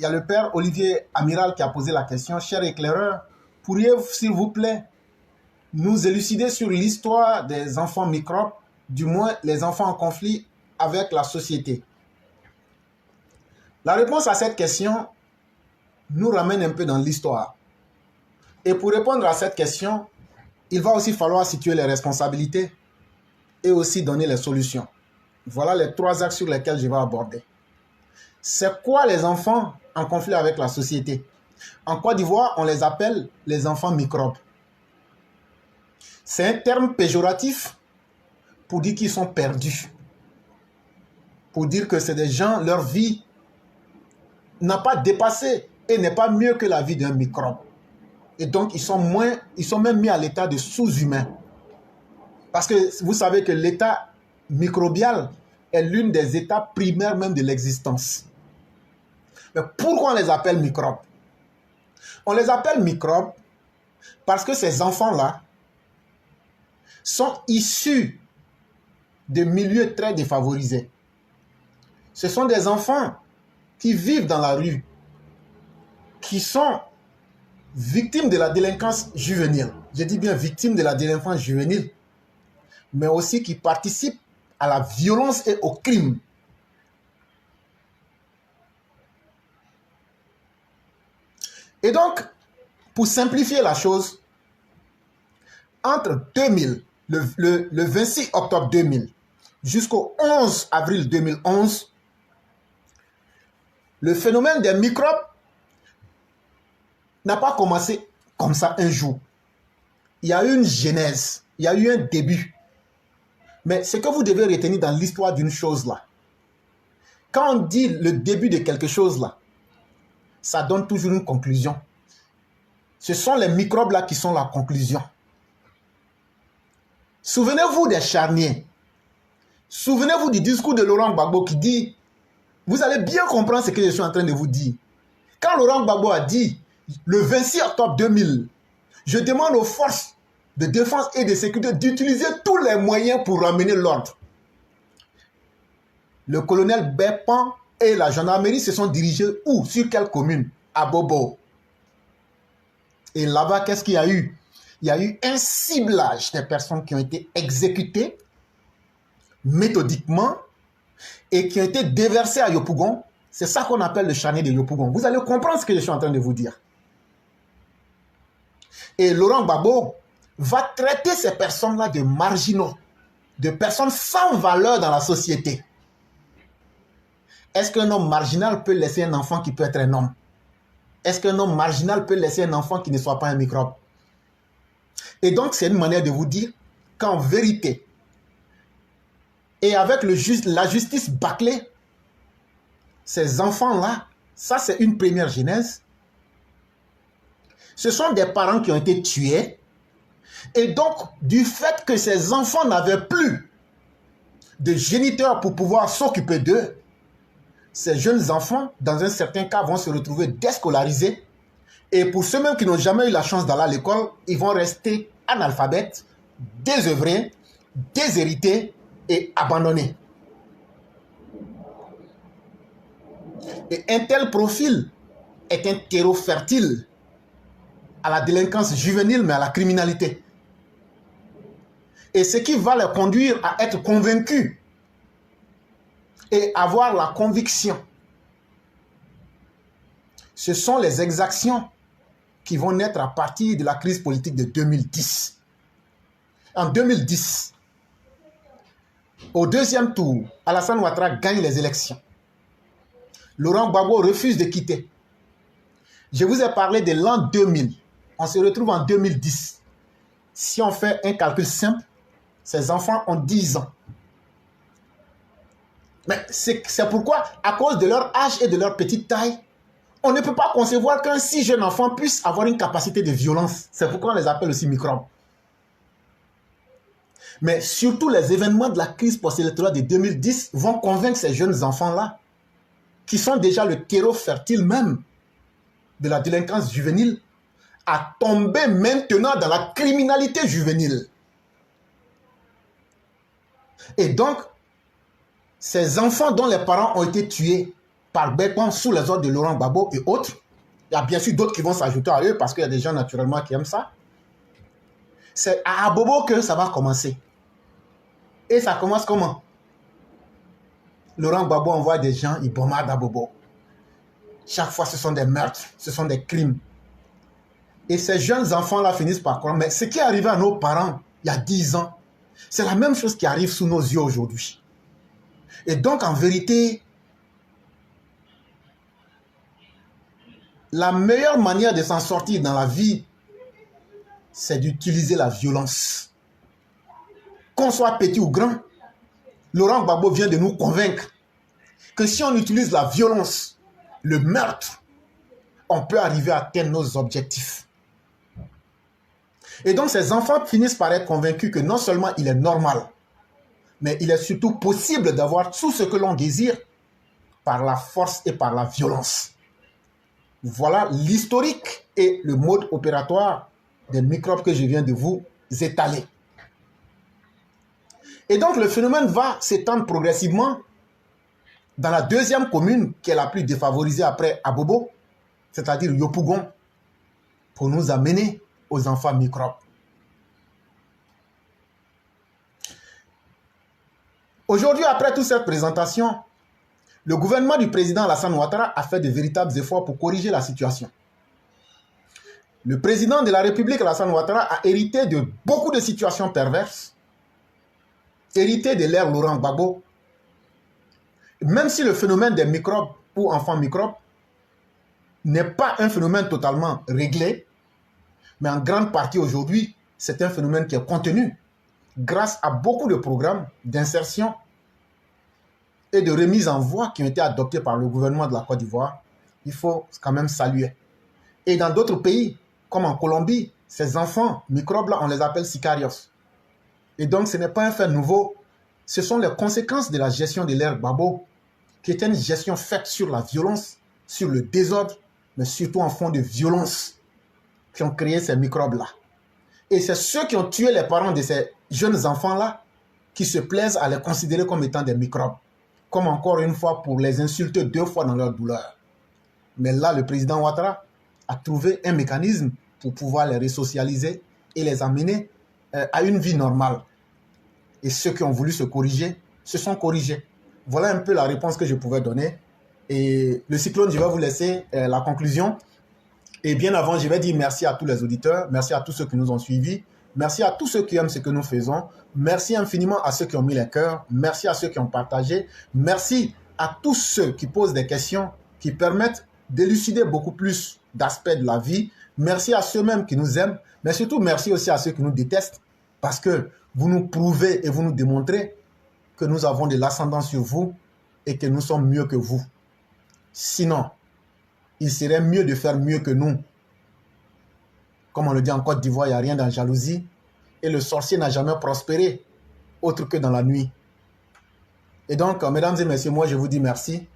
y a le père Olivier Amiral qui a posé la question. Cher éclaireur, pourriez-vous, s'il vous plaît, nous élucider sur l'histoire des enfants microbes, du moins les enfants en conflit avec la société? La réponse à cette question nous ramène un peu dans l'histoire. Et pour répondre à cette question, il va aussi falloir situer les responsabilités et aussi donner les solutions. Voilà les 3 axes sur lesquels je vais aborder. C'est quoi les enfants en conflit avec la société? En Côte d'Ivoire, on les appelle les enfants microbes. C'est un terme péjoratif pour dire qu'ils sont perdus. Pour dire que c'est des gens, leur vie n'a pas dépassé et n'est pas mieux que la vie d'un microbe. Et donc, ils sont même mis à l'état de sous-humains. Parce que vous savez que l'état microbial est l'une des étapes primaires même de l'existence. Mais pourquoi on les appelle microbes? On les appelle microbes parce que ces enfants-là sont issus de milieux très défavorisés. Ce sont des enfants qui vivent dans la rue, qui sont victimes de la délinquance juvénile. Je dis bien victimes de la délinquance juvénile, mais aussi qui participent à la violence et au crime. Et donc, pour simplifier la chose, entre 2000, le 26 octobre 2000 jusqu'au 11 avril 2011, le phénomène des microbes n'a pas commencé comme ça un jour. Il y a eu une genèse, il y a eu un début. Mais ce que vous devez retenir dans l'histoire d'une chose là, quand on dit le début de quelque chose là, ça donne toujours une conclusion. Ce sont les microbes là qui sont la conclusion. Souvenez-vous des charniers. Souvenez-vous du discours de Laurent Gbagbo qui dit, vous allez bien comprendre ce que je suis en train de vous dire. Quand Laurent Gbagbo a dit, le 26 octobre 2000, je demande aux forces de défense et de sécurité d'utiliser tous les moyens pour ramener l'ordre. Le colonel Bepan et la gendarmerie se sont dirigés où? Sur quelle commune? À Bobo. Et là-bas, qu'est-ce qu'il y a eu? Il y a eu un ciblage des personnes qui ont été exécutées méthodiquement et qui ont été déversées à Yopougon. C'est ça qu'on appelle le charnier de Yopougon. Vous allez comprendre ce que je suis en train de vous dire. Et Laurent Gbagbo va traiter ces personnes-là de marginaux, de personnes sans valeur dans la société. Est-ce qu'un homme marginal peut laisser un enfant qui peut être un homme? Est-ce qu'un homme marginal peut laisser un enfant qui ne soit pas un microbe? Et donc, c'est une manière de vous dire qu'en vérité, et avec la justice bâclée, ces enfants-là, ça c'est une première genèse. Ce sont des parents qui ont été tués. Et donc, du fait que ces enfants n'avaient plus de géniteurs pour pouvoir s'occuper d'eux, ces jeunes enfants, dans un certain cas, vont se retrouver déscolarisés. Et pour ceux-mêmes qui n'ont jamais eu la chance d'aller à l'école, ils vont rester analphabètes, désœuvrés, déshérités et abandonnés. Et un tel profil est un terreau fertile à la délinquance juvénile, mais à la criminalité. Et ce qui va les conduire à être convaincus et avoir la conviction, ce sont les exactions qui vont naître à partir de la crise politique de 2010. En 2010, au deuxième tour, Alassane Ouattara gagne les élections. Laurent Gbagbo refuse de quitter. Je vous ai parlé de l'an 2000. On se retrouve en 2010. Si on fait un calcul simple, ces enfants ont 10 ans. Mais c'est pourquoi, à cause de leur âge et de leur petite taille, on ne peut pas concevoir qu'un si jeune enfant puisse avoir une capacité de violence. C'est pourquoi on les appelle aussi microbes. Mais surtout, les événements de la crise post-électorale de 2010 vont convaincre ces jeunes enfants-là, qui sont déjà le terreau fertile même de la délinquance juvénile, à tomber maintenant dans la criminalité juvénile. Et donc, ces enfants dont les parents ont été tués par Bépan sous les ordres de Laurent Gbagbo et autres. Il y a bien sûr d'autres qui vont s'ajouter à eux parce qu'il y a des gens naturellement qui aiment ça. C'est à Abobo que ça va commencer. Et ça commence comment? Laurent Gbagbo envoie des gens, ils bombardent Abobo. Chaque fois, ce sont des meurtres, ce sont des crimes. Et ces jeunes enfants-là finissent par croire. Mais ce qui est arrivé à nos parents il y a 10 ans, c'est la même chose qui arrive sous nos yeux aujourd'hui. Et donc, en vérité, la meilleure manière de s'en sortir dans la vie, c'est d'utiliser la violence. Qu'on soit petit ou grand, Laurent Gbagbo vient de nous convaincre que si on utilise la violence, le meurtre, on peut arriver à atteindre nos objectifs. Et donc, ces enfants finissent par être convaincus que non seulement il est normal, mais il est surtout possible d'avoir tout ce que l'on désire par la force et par la violence. Voilà l'historique et le mode opératoire des microbes que je viens de vous étaler. Et donc, le phénomène va s'étendre progressivement dans la deuxième commune qui est la plus défavorisée après Abobo, c'est-à-dire Yopougon, pour nous amener aux enfants microbes. Aujourd'hui, après toute cette présentation, le gouvernement du président Alassane Ouattara a fait de véritables efforts pour corriger la situation. Le président de la République, Alassane Ouattara, a hérité de beaucoup de situations perverses, hérité de l'ère Laurent Gbagbo. Même si le phénomène des microbes ou enfants microbes n'est pas un phénomène totalement réglé, mais en grande partie aujourd'hui, c'est un phénomène qui est contenu grâce à beaucoup de programmes d'insertion et de remise en voie qui ont été adoptés par le gouvernement de la Côte d'Ivoire. Il faut quand même saluer. Et dans d'autres pays, comme en Colombie, ces enfants microbes-là, on les appelle sicarios. Et donc, ce n'est pas un fait nouveau. Ce sont les conséquences de la gestion de l'ère Gbagbo, qui était une gestion faite sur la violence, sur le désordre, mais surtout en fond de violence, qui ont créé ces microbes-là. Et c'est ceux qui ont tué les parents de ces jeunes enfants-là qui se plaisent à les considérer comme étant des microbes, comme encore une fois pour les insulter 2 fois dans leur douleur. Mais là, le président Ouattara a trouvé un mécanisme pour pouvoir les resocialiser et les amener à une vie normale. Et ceux qui ont voulu se corriger se sont corrigés. Voilà un peu la réponse que je pouvais donner. Et le cyclone, je vais vous laisser la conclusion. Et bien avant, je vais dire merci à tous les auditeurs, merci à tous ceux qui nous ont suivis, merci à tous ceux qui aiment ce que nous faisons, merci infiniment à ceux qui ont mis les cœurs, merci à ceux qui ont partagé, merci à tous ceux qui posent des questions qui permettent d'élucider beaucoup plus d'aspects de la vie, merci à ceux-mêmes qui nous aiment, mais surtout merci aussi à ceux qui nous détestent, parce que vous nous prouvez et vous nous démontrez que nous avons de l'ascendant sur vous et que nous sommes mieux que vous. Sinon, il serait mieux de faire mieux que nous. Comme on le dit en Côte d'Ivoire, il n'y a rien dans la jalousie. Et le sorcier n'a jamais prospéré, autre que dans la nuit. Et donc, mesdames et messieurs, moi je vous dis merci.